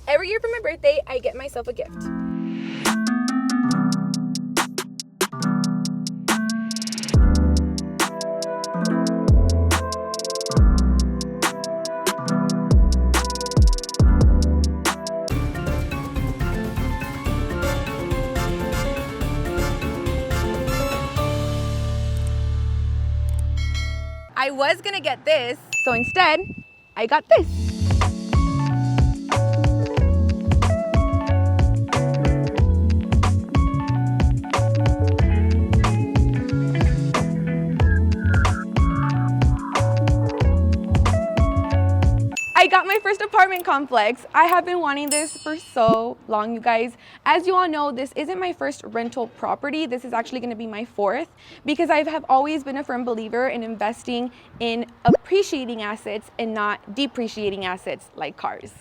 Every year for my birthday, I get myself a gift. I was gonna get this, so instead, I got this. I got my first apartment complex. I have been wanting this for so long, you guys. As you all know, this isn't my first rental property. This is actually gonna be my fourth because I have always been a firm believer in investing in appreciating assets and not depreciating assets like cars.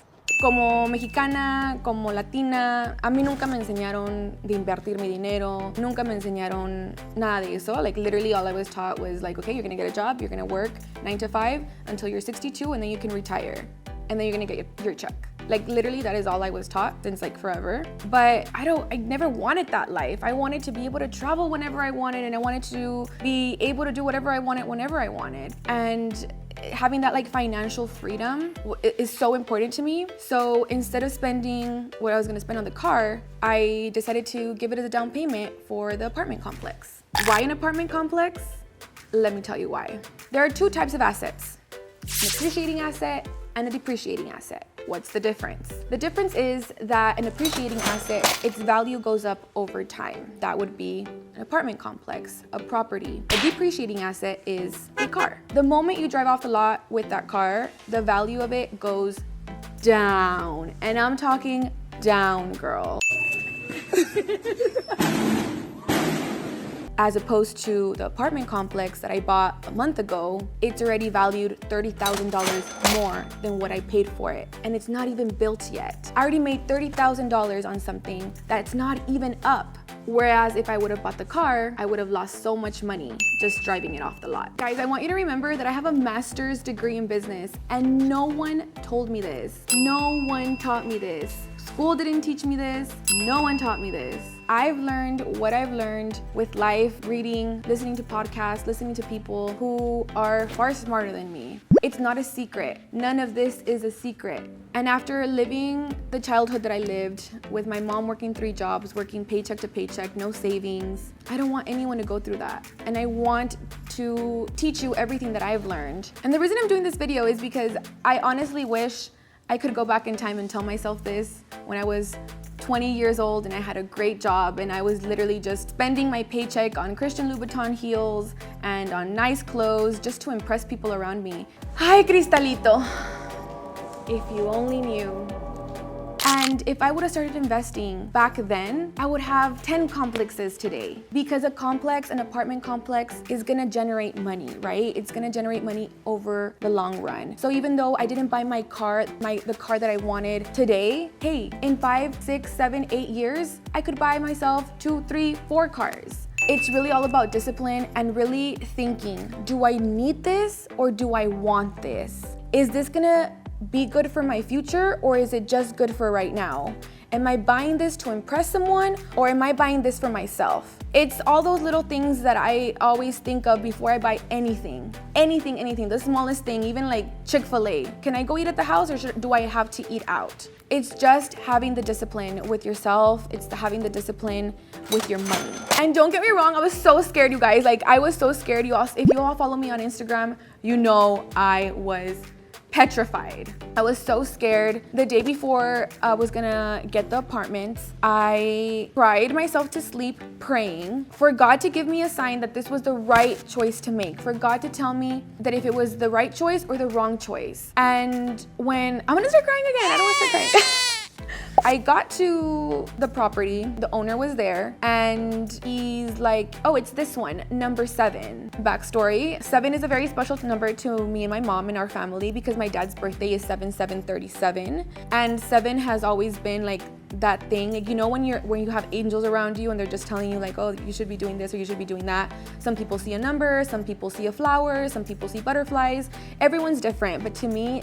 Como mexicana, como latina, a mí nunca me enseñaron de invertir mi dinero. Nunca me enseñaron nada de eso. Like literally all I was taught was like, okay, you're gonna get a job, you're gonna work 9 to 5 until you're 62 and then you can retire. And then you're gonna get your check. Like literally that is all I was taught since like forever. But I never wanted that life. I wanted to be able to travel whenever I wanted and I wanted to be able to do whatever I wanted whenever I wanted. And having that like financial freedom is so important to me. So instead of spending what I was gonna spend on the car, I decided to give it as a down payment for the apartment complex. Why an apartment complex? Let me tell you why. There are two types of assets, an appreciating asset and a depreciating asset. What's the difference? The difference is that an appreciating asset, its value goes up over time. That would be an apartment complex, a property. A depreciating asset is a car. The moment you drive off the lot with that car, the value of it goes down. And I'm talking down, girl. As opposed to the apartment complex that I bought a month ago, it's already valued $30,000 more than what I paid for it. And it's not even built yet. I already made $30,000 on something that's not even up. Whereas if I would have bought the car, I would have lost so much money just driving it off the lot. Guys, I want you to remember that I have a master's degree in business and no one told me this. No one taught me this. School didn't teach me this. No one taught me this. I've learned what I've learned with life, reading, listening to podcasts, listening to people who are far smarter than me. It's not a secret. None of this is a secret. And after living the childhood that I lived with my mom working 3 jobs, working paycheck to paycheck, no savings, I don't want anyone to go through that. And I want to teach you everything that I've learned. And the reason I'm doing this video is because I honestly wish I could go back in time and tell myself this when I was 20 years old and I had a great job and I was literally just spending my paycheck on Christian Louboutin heels and on nice clothes just to impress people around me. Hi, Cristalito. If you only knew. And if I would have started investing back then, I would have 10 complexes today. Because a complex, an apartment complex, is gonna generate money, right? It's gonna generate money over the long run. So even though I didn't buy my car, the car that I wanted today, hey, in 5, 6, 7, 8 years, I could buy myself 2, 3, 4 cars. It's really all about discipline and really thinking, do I need this or do I want this? Is this gonna be good for my future or is it just good for right now? Am I buying this to impress someone or am I buying this for myself? It's all those little things that I always think of before I buy anything. Anything, the smallest thing, even like Chick-fil-A. Can I go eat at the house or do I have to eat out? It's just having the discipline with yourself. It's having the discipline with your money. And don't get me wrong, I was so scared, you guys. Like I was so scared. If you all follow me on Instagram, you know I was petrified. I was so scared. The day before I was gonna get the apartments, I cried myself to sleep praying for God to give me a sign that this was the right choice to make, for God to tell me that if it was the right choice or the wrong choice. And when, I'm gonna start crying again, I don't wanna start crying. I got to the property, the owner was there, and he's like, oh, it's this one, number 7. Backstory, 7 is a very special number to me and my mom and our family because my dad's birthday is 7/7/37, and 7 has always been like that thing. Like, you know, when you have angels around you and they're just telling you like, oh, you should be doing this or you should be doing that. Some people see a number, some people see a flower, some people see butterflies. Everyone's different, but to me,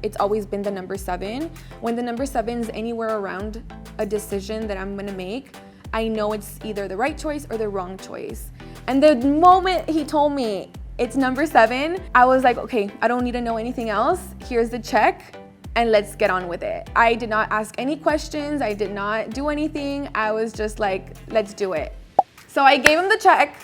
it's always been the number 7. When the number 7's anywhere around a decision that I'm gonna make, I know it's either the right choice or the wrong choice. And the moment he told me it's number 7, I was like, okay, I don't need to know anything else. Here's the check and let's get on with it. I did not ask any questions. I did not do anything. I was just like, let's do it. So I gave him the check.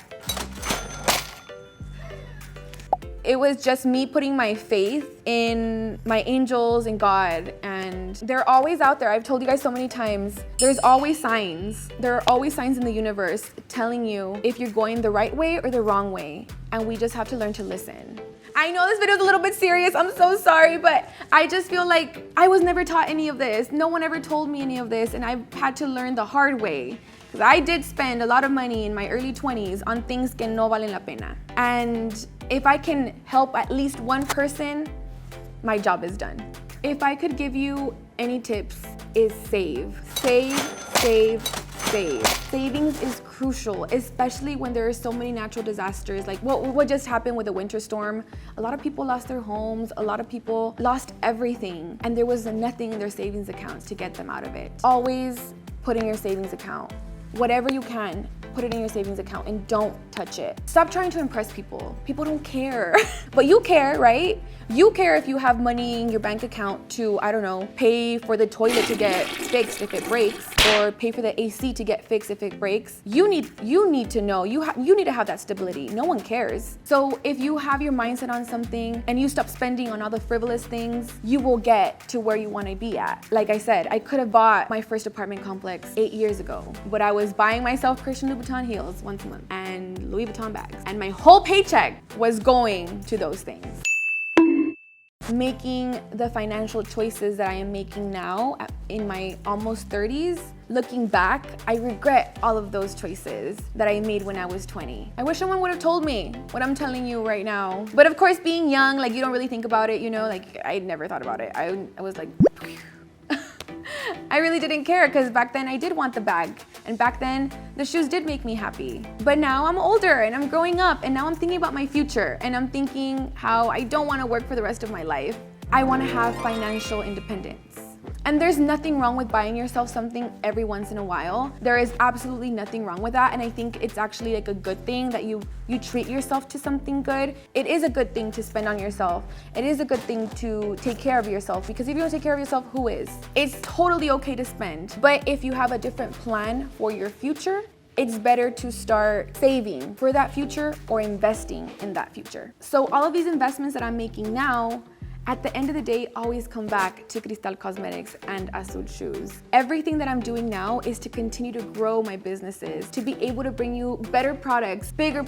It was just me putting my faith in my angels and God, and they're always out there. I've told you guys so many times, there's always signs. There are always signs in the universe telling you if you're going the right way or the wrong way, and we just have to learn to listen. I know this video is a little bit serious, I'm so sorry, but I just feel like I was never taught any of this. No one ever told me any of this, and I've had to learn the hard way. Because I did spend a lot of money in my early 20s on things que no valen la pena. And if I can help at least one person, my job is done. If I could give you any tips, is save. Save, save, save. Savings is crucial, especially when there are so many natural disasters. Like what just happened with the winter storm. A lot of people lost their homes. A lot of people lost everything. And there was nothing in their savings accounts to get them out of it. Always put in your savings account. Whatever you can, put it in your savings account and don't touch it. Stop trying to impress people. People don't care, but you care, right? You care if you have money in your bank account to, I don't know, pay for the toilet to get fixed if it breaks, or pay for the AC to get fixed if it breaks. You need to know, you need to have that stability. No one cares. So if you have your mindset on something and you stop spending on all the frivolous things, you will get to where you want to be at. Like I said, I could have bought my first apartment complex 8 years ago, but I was buying myself Christian Louboutin heels once a month and Louis Vuitton bags, and my whole paycheck was going to those things. Making the financial choices that I am making now in my almost 30s, looking back, I regret all of those choices that I made when I was 20. I wish someone would have told me what I'm telling you right now. But of course, being young, like, you don't really think about it, you know, like, I never thought about it. I was like, I really didn't care, because back then I did want the bag, and back then the shoes did make me happy. But now I'm older and I'm growing up, and now I'm thinking about my future, and I'm thinking how I don't want to work for the rest of my life. I want to have financial independence. And there's nothing wrong with buying yourself something every once in a while. There is absolutely nothing wrong with that, and I think it's actually like a good thing that you treat yourself to something good. It is a good thing to spend on yourself. It is a good thing to take care of yourself, because if you don't take care of yourself, who is? It's totally okay to spend. But if you have a different plan for your future, it's better to start saving for that future or investing in that future. So all of these investments that I'm making now, at the end of the day, always come back to Cristal Cosmetics and Azul Shoes. Everything that I'm doing now is to continue to grow my businesses, to be able to bring you better products, better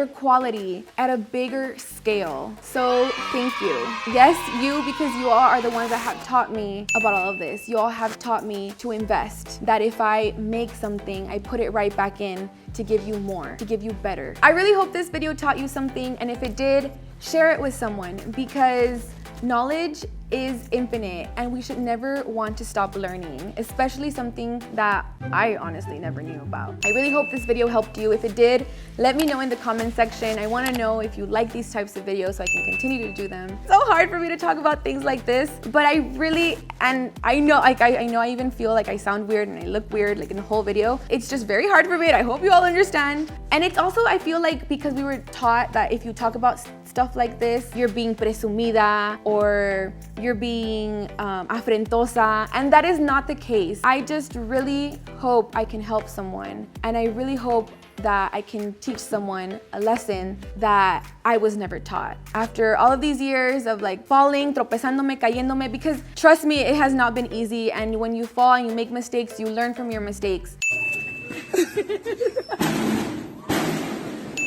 quality at a bigger scale. So thank you. Yes, you, because you all are the ones that have taught me about all of this. You all have taught me to invest, that if I make something, I put it right back in to give you more, to give you better. I really hope this video taught you something, and if it did, share it with someone, because knowledge is infinite and we should never want to stop learning, especially something that I honestly never knew about. I really hope this video helped you. If it did, let me know in the comment section. I want to know if you like these types of videos so I can continue to do them. It's so hard for me to talk about things like this, but I really, and I know, like, I know I even feel like I sound weird and I look weird like in the whole video. It's just very hard for me, and I hope you all understand. And it's also, I feel like, because we were taught that if you talk about stuff like this, you're being presumida or you're being afrentosa, and that is not the case. I just really hope I can help someone, and I really hope that I can teach someone a lesson that I was never taught. After all of these years of like falling, tropezándome, cayéndome, because trust me, it has not been easy, and when you fall and you make mistakes, you learn from your mistakes.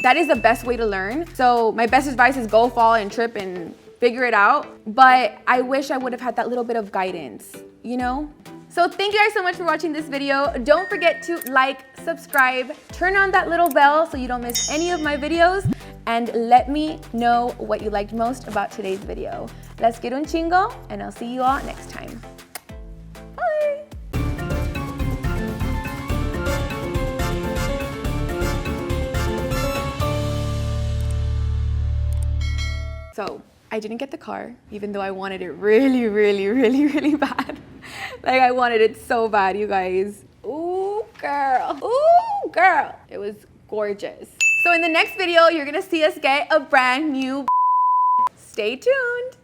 That is the best way to learn. So my best advice is go fall and trip and figure it out. But I wish I would have had that little bit of guidance, you know? So thank you guys so much for watching this video. Don't forget to like, subscribe, turn on that little bell so you don't miss any of my videos, and let me know what you liked most about today's video. Let's get un chingo, and I'll see you all next time. Bye. I didn't get the car, even though I wanted it really, really, really, really bad. Like I wanted it so bad, you guys. Ooh, girl. Ooh, girl. It was gorgeous. So in the next video, you're gonna see us get a brand new. Stay tuned.